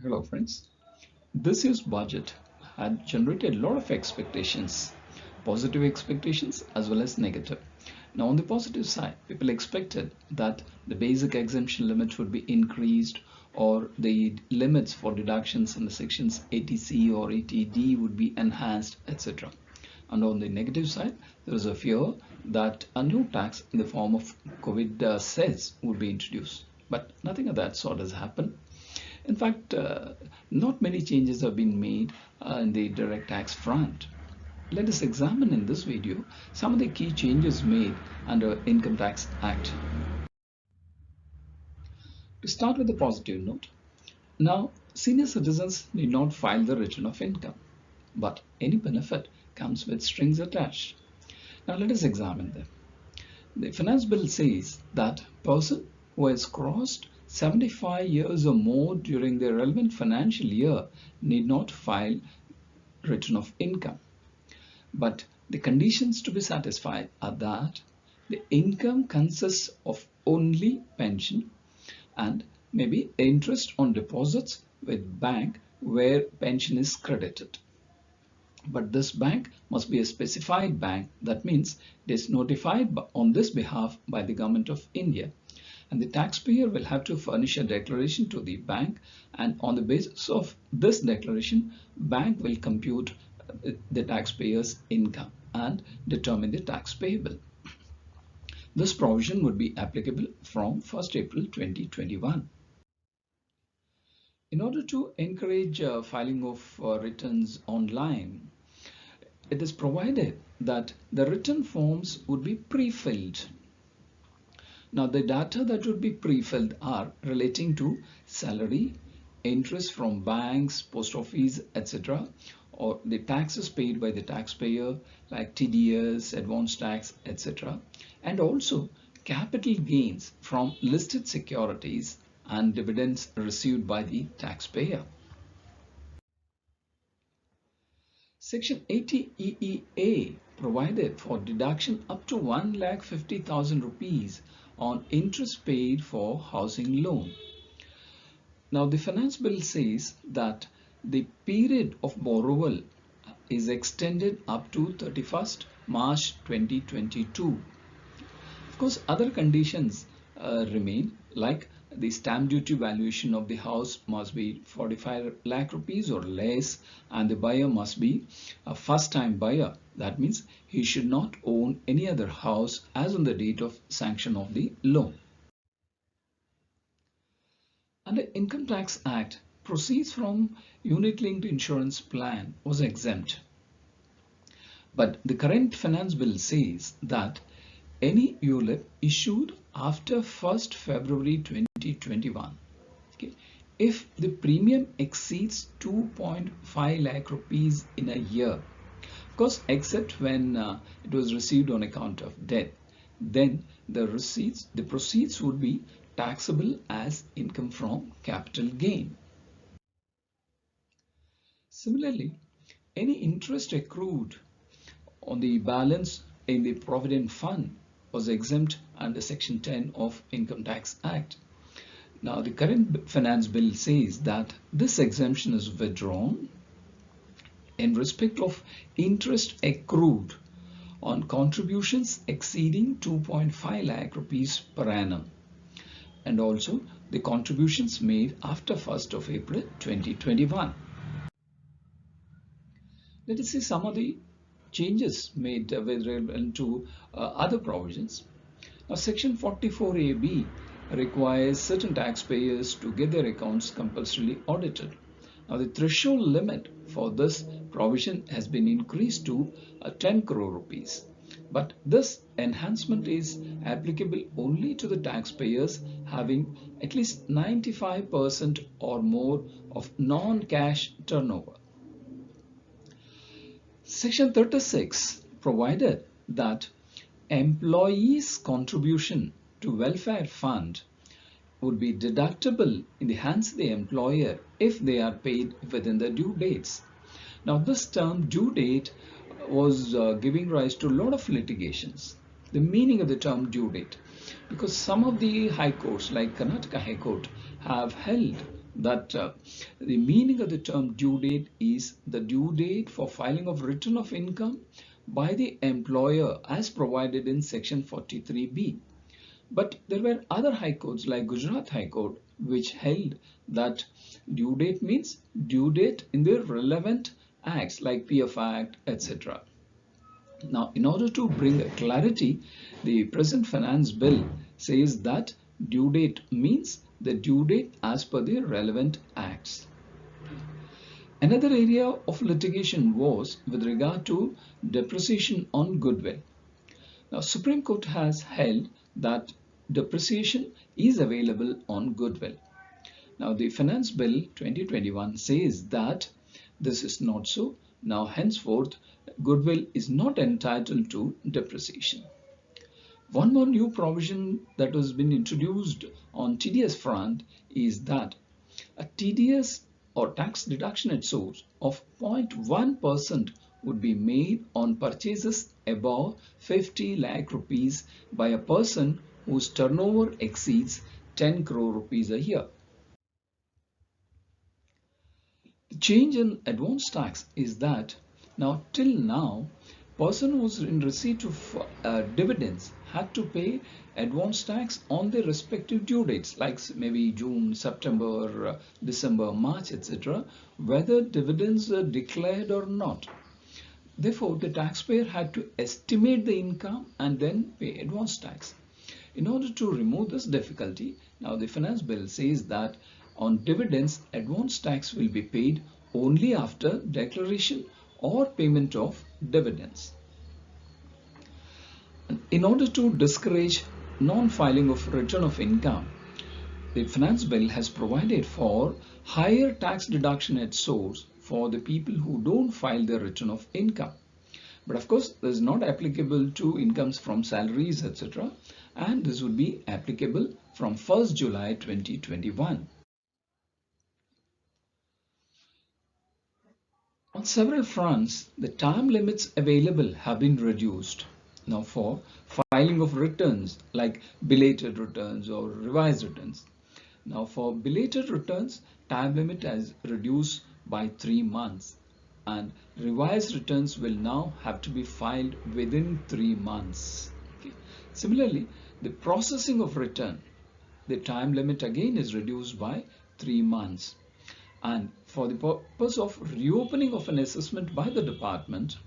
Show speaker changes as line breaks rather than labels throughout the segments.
Hello friends. This year's budget had generated a lot of expectations, positive expectations as well as negative. Now on the positive side, people expected that the basic exemption limit would be increased or the limits for deductions in the sections 80C or 80D would be enhanced, etc. And on the negative side, there is a fear that a new tax in the form of COVID cess would be introduced. But nothing of that sort has happened. In fact, not many changes have been made in the direct tax front. Let us examine in this video some of the key changes made under Income Tax Act. To start with the positive note, now senior citizens need not file the return of income, but any benefit comes with strings attached. Now let us examine them. The finance bill says that person who has crossed 75 years or more during the relevant financial year need not file return of income. But the conditions to be satisfied are that the income consists of only pension and maybe interest on deposits with bank where pension is credited. But this bank must be a specified bank. That means it is notified on this behalf by the government of India. And the taxpayer will have to furnish a declaration to the bank, and on the basis of this declaration, bank will compute the taxpayer's income and determine the tax payable. This provision would be applicable from 1st April 2021. In order to encourage filing of returns online, it is provided that the return forms would be pre-filled. Now the data that would be pre-filled are relating to salary, interest from banks, post office, etc., or the taxes paid by the taxpayer like TDS, advance tax, etc., and also capital gains from listed securities and dividends received by the taxpayer. Section 80 EEA provided for deduction up to 1,50,000 rupees on interest paid for housing loan. Now the finance bill says that the period of borrowal is extended up to 31st March 2022. Of course, other conditions remain, like the stamp duty valuation of the house must be 45 lakh rupees or less, and the buyer must be a first time buyer. That means he should not own any other house as on the date of sanction of the loan. Under Income Tax Act, proceeds from unit linked insurance plan was exempt. But the current finance bill says that any ULIP issued after 1st February 2021, okay, if the premium exceeds 2.5 lakh rupees in a year, of course, except when it was received on account of death, then the proceeds would be taxable as income from capital gain. Similarly, any interest accrued on the balance in the Provident Fund was exempt under Section 10 of Income Tax Act. Now, the current finance bill says that this exemption is withdrawn in respect of interest accrued on contributions exceeding 2.5 lakh rupees per annum, and also the contributions made after 1st of April 2021. Let us see some of the changes made with relevant to other provisions. Now, Section 44AB requires certain taxpayers to get their accounts compulsorily audited. Now, the threshold limit for this provision has been increased to 10 crore rupees. But this enhancement is applicable only to the taxpayers having at least 95% or more of non-cash turnover. Section 36 provided that employees' contribution to welfare fund would be deductible in the hands of the employer if they are paid within the due dates. Now, this term due date was giving rise to a lot of litigations. The meaning of the term due date, because some of the high courts like Karnataka High Court have held that the meaning of the term due date is the due date for filing of return of income by the employer as provided in section 43B. But there were other high courts like Gujarat High Court which held that due date means due date in the relevant acts like PF Act, etc. Now, in order to bring clarity, the present finance bill says that due date means the due date as per the relevant acts. Another area of litigation was with regard to depreciation on goodwill. Now, Supreme Court has held that depreciation is available on goodwill. Now, the Finance Bill 2021 says that this is not so. Now, henceforth, goodwill is not entitled to depreciation. One more new provision that has been introduced on TDS front is that a TDS or tax deduction at source of 0.1% would be made on purchases above 50 lakh rupees by a person whose turnover exceeds 10 crore rupees a year. The change in advance tax is that now till now person who's in receipt of dividends had to pay advance tax on their respective due dates like maybe June, September, December, March, etc. whether dividends are declared or not. Therefore, the taxpayer had to estimate the income and then pay advance tax. In order to remove this difficulty, now the finance bill says that on dividends, advance tax will be paid only after declaration or payment of dividends. In order to discourage non-filing of return of income, the finance bill has provided for higher tax deduction at source for the people who don't file their return of income. But of course, this is not applicable to incomes from salaries, etc. And this would be applicable from 1st July 2021. On several fronts, the time limits available have been reduced. Now for filing of returns like belated returns or revised returns. Now for belated returns, time limit has reduced by 3 months and revised returns will now have to be filed within 3 months. Okay. Similarly, the processing of return, the time limit again is reduced by 3 months. And for the purpose of reopening of an assessment by the department,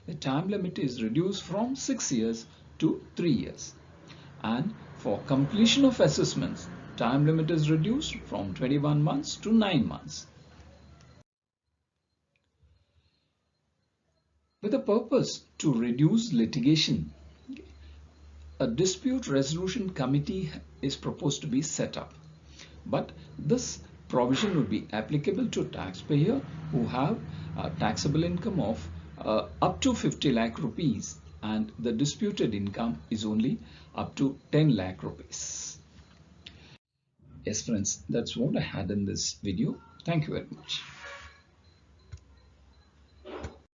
the time limit is reduced from 6 years to 3 years. And for completion of assessments, time limit is reduced from 21 months to 9 months. With the purpose to reduce litigation, a dispute resolution committee is proposed to be set up. But this provision would be applicable to taxpayer who have a taxable income of up to 50 lakh rupees and the disputed income is only up to 10 lakh rupees. Yes friends, that's what I had in this video. Thank you very much.